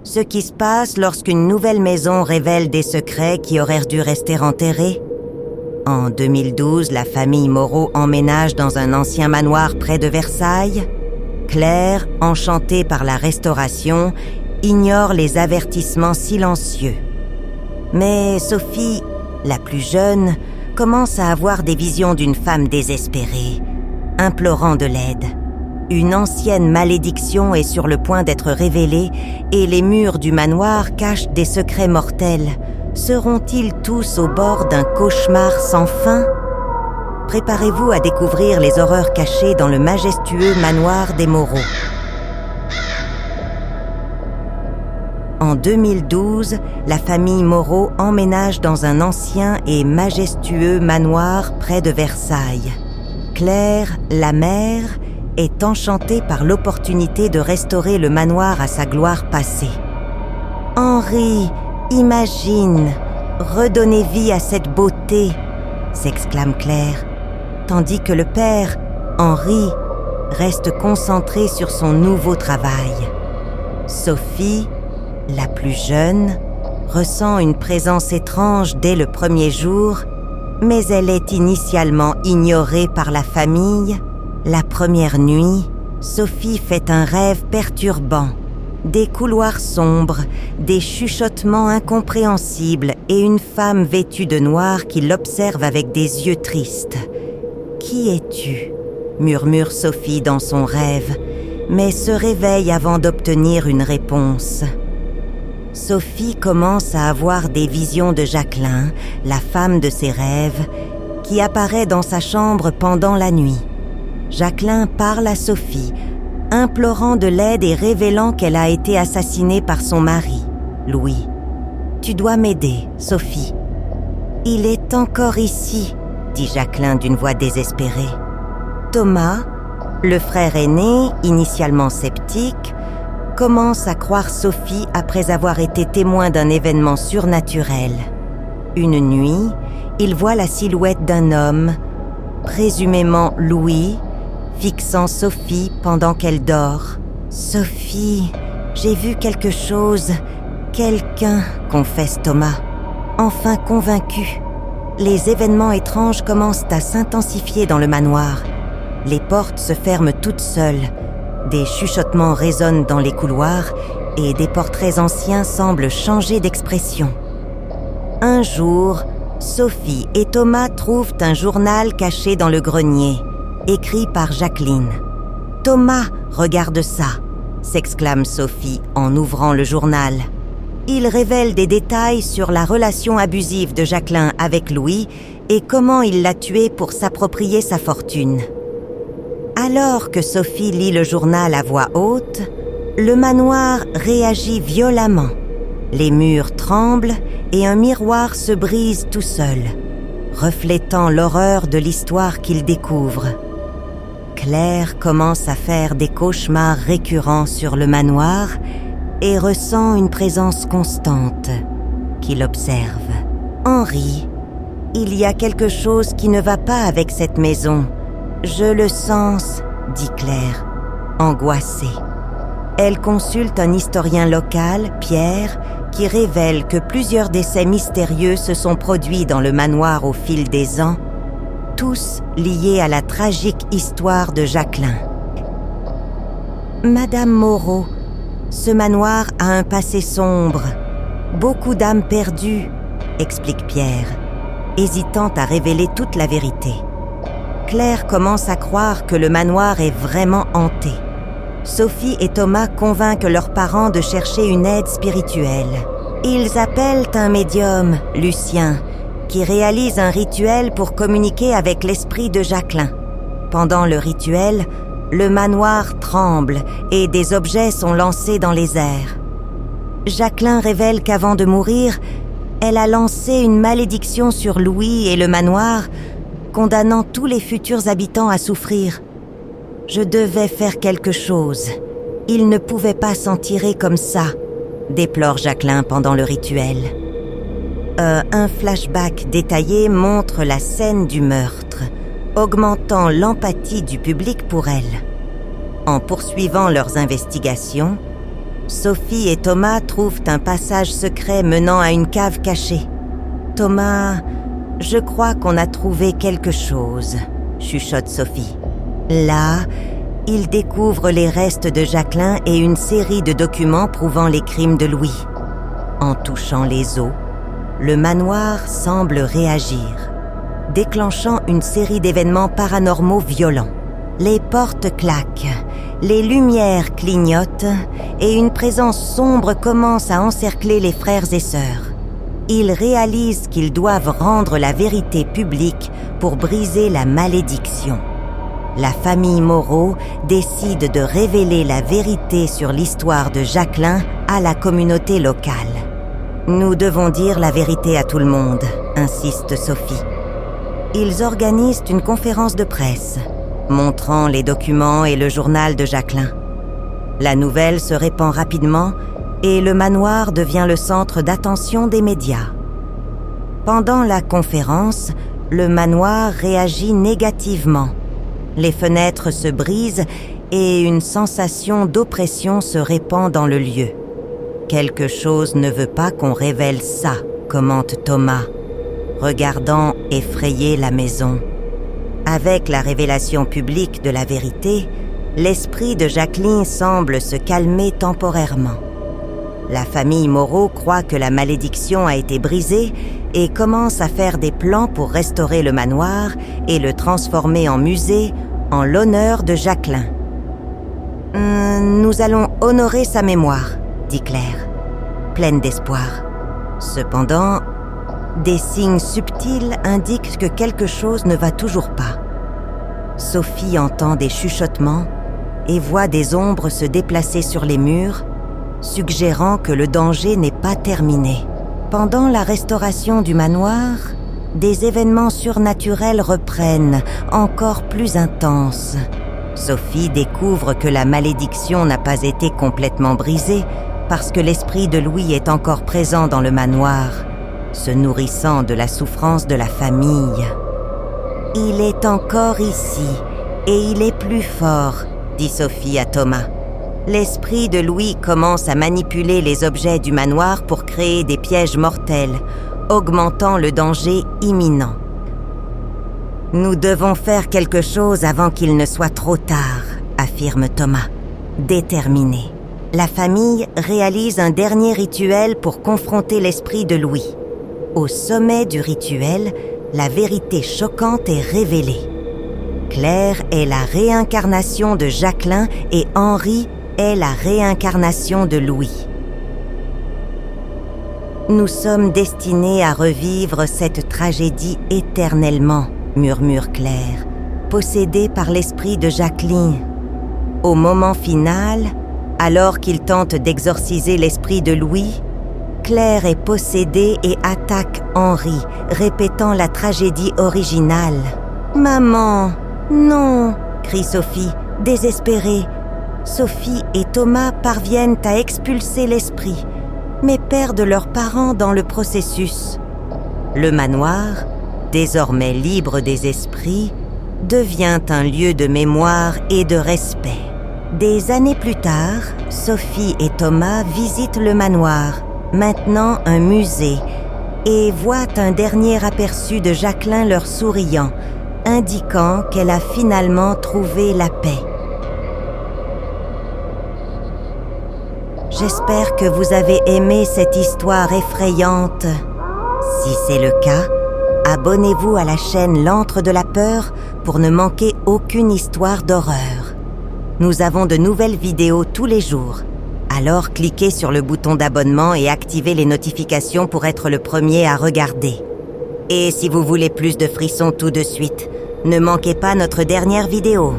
Ce qui se passe lorsqu'une nouvelle maison révèle des secrets qui auraient dû rester enterrés. En 2012, la famille Moreau emménage dans un ancien manoir près de Versailles. Claire, enchantée par la restauration, ignore les avertissements silencieux. Mais Sophie, la plus jeune, commence à avoir des visions d'une femme désespérée, implorant de l'aide. Une ancienne malédiction est sur le point d'être révélée et les murs du manoir cachent des secrets mortels. Seront-ils tous au bord d'un cauchemar sans fin? Préparez-vous à découvrir les horreurs cachées dans le majestueux manoir des Moreau. En 2012, la famille Moreau emménage dans un ancien et majestueux manoir près de Versailles. Claire, la mère, est enchantée par l'opportunité de restaurer le manoir à sa gloire passée. « Henri, imagine, redonnez vie à cette beauté !» s'exclame Claire, tandis que le père, Henri, reste concentré sur son nouveau travail. Sophie, la plus jeune, ressent une présence étrange dès le premier jour, mais elle est initialement ignorée par la famille. La première nuit, Sophie fait un rêve perturbant. Des couloirs sombres, des chuchotements incompréhensibles et une femme vêtue de noir qui l'observe avec des yeux tristes. « Qui es-tu » murmure Sophie dans son rêve, mais se réveille avant d'obtenir une réponse. Sophie commence à avoir des visions de Jacqueline, la femme de ses rêves, qui apparaît dans sa chambre pendant la nuit. Jacqueline parle à Sophie, implorant de l'aide et révélant qu'elle a été assassinée par son mari, Louis. « Tu dois m'aider, Sophie. »« Il est encore ici, » dit Jacqueline d'une voix désespérée. Thomas, le frère aîné, initialement sceptique, commence à croire Sophie après avoir été témoin d'un événement surnaturel. Une nuit, il voit la silhouette d'un homme, présumément Louis, fixant Sophie pendant qu'elle dort. « Sophie, j'ai vu quelque chose, quelqu'un, confesse Thomas, enfin convaincu. » Les événements étranges commencent à s'intensifier dans le manoir. Les portes se ferment toutes seules. Des chuchotements résonnent dans les couloirs et des portraits anciens semblent changer d'expression. Un jour, Sophie et Thomas trouvent un journal caché dans le grenier, écrit par Jacqueline. « Thomas, regarde ça !» s'exclame Sophie en ouvrant le journal. Il révèle des détails sur la relation abusive de Jacqueline avec Louis et comment il l'a tué pour s'approprier sa fortune. Alors que Sophie lit le journal à voix haute, le manoir réagit violemment. Les murs tremblent et un miroir se brise tout seul, reflétant l'horreur de l'histoire qu'il découvre. Claire commence à faire des cauchemars récurrents sur le manoir et ressent une présence constante qui l'observe. « Henri, il y a quelque chose qui ne va pas avec cette maison. Je le sens, » dit Claire, angoissée. Elle consulte un historien local, Pierre, qui révèle que plusieurs décès mystérieux se sont produits dans le manoir au fil des ans, tous liés à la tragique histoire de Jacqueline. « Madame Moreau, ce manoir a un passé sombre, beaucoup d'âmes perdues, » explique Pierre, hésitant à révéler toute la vérité. Claire commence à croire que le manoir est vraiment hanté. Sophie et Thomas convainquent leurs parents de chercher une aide spirituelle. Ils appellent un médium, Lucien, qui réalise un rituel pour communiquer avec l'esprit de Jacqueline. Pendant le rituel, le manoir tremble et des objets sont lancés dans les airs. Jacqueline révèle qu'avant de mourir, elle a lancé une malédiction sur Louis et le manoir, condamnant tous les futurs habitants à souffrir. Je devais faire quelque chose. Il ne pouvait pas s'en tirer comme ça, déplore Jacqueline pendant le rituel. Un flashback détaillé montre la scène du meurtre, augmentant l'empathie du public pour elle. En poursuivant leurs investigations, Sophie et Thomas trouvent un passage secret menant à une cave cachée. Thomas, je crois qu'on a trouvé quelque chose, chuchote Sophie. Là, ils découvrent les restes de Jacqueline et une série de documents prouvant les crimes de Louis. En touchant les os, le manoir semble réagir, déclenchant une série d'événements paranormaux violents. Les portes claquent, les lumières clignotent et une présence sombre commence à encercler les frères et sœurs. Ils réalisent qu'ils doivent rendre la vérité publique pour briser la malédiction. La famille Moreau décide de révéler la vérité sur l'histoire de Jacqueline à la communauté locale. Nous devons dire la vérité à tout le monde, insiste Sophie. Ils organisent une conférence de presse, montrant les documents et le journal de Jacqueline. La nouvelle se répand rapidement et le manoir devient le centre d'attention des médias. Pendant la conférence, le manoir réagit négativement. Les fenêtres se brisent et une sensation d'oppression se répand dans le lieu. Quelque chose ne veut pas qu'on révèle ça, commente Thomas, regardant effrayé la maison. Avec la révélation publique de la vérité, l'esprit de Jacqueline semble se calmer temporairement. La famille Moreau croit que la malédiction a été brisée et commence à faire des plans pour restaurer le manoir et le transformer en musée en l'honneur de Jacqueline. Nous allons honorer sa mémoire, dit Claire, pleine d'espoir. Cependant, des signes subtils indiquent que quelque chose ne va toujours pas. Sophie entend des chuchotements et voit des ombres se déplacer sur les murs, suggérant que le danger n'est pas terminé. Pendant la restauration du manoir, des événements surnaturels reprennent, encore plus intenses. Sophie découvre que la malédiction n'a pas été complètement brisée parce que l'esprit de Louis est encore présent dans le manoir, se nourrissant de la souffrance de la famille. « Il est encore ici, et il est plus fort », dit Sophie à Thomas. L'esprit de Louis commence à manipuler les objets du manoir pour créer des pièges mortels, augmentant le danger imminent. « Nous devons faire quelque chose avant qu'il ne soit trop tard », affirme Thomas, déterminé. La famille réalise un dernier rituel pour confronter l'esprit de Louis. Au sommet du rituel, la vérité choquante est révélée. Claire est la réincarnation de Jacqueline et Henri est la réincarnation de Louis. Nous sommes destinés à revivre cette tragédie éternellement, murmure Claire, possédée par l'esprit de Jacqueline. Au moment final, alors qu'il tente d'exorciser l'esprit de Louis, Claire est possédée et attaque Henri, répétant la tragédie originale. « Maman, non !» crie Sophie, désespérée. Sophie et Thomas parviennent à expulser l'esprit, mais perdent leurs parents dans le processus. Le manoir, désormais libre des esprits, devient un lieu de mémoire et de respect. Des années plus tard, Sophie et Thomas visitent le manoir, maintenant un musée, et voient un dernier aperçu de Jacqueline leur souriant, indiquant qu'elle a finalement trouvé la paix. J'espère que vous avez aimé cette histoire effrayante. Si c'est le cas, abonnez-vous à la chaîne L'Antre de la Peur pour ne manquer aucune histoire d'horreur. Nous avons de nouvelles vidéos tous les jours. Alors cliquez sur le bouton d'abonnement et activez les notifications pour être le premier à regarder. Et si vous voulez plus de frissons tout de suite, ne manquez pas notre dernière vidéo.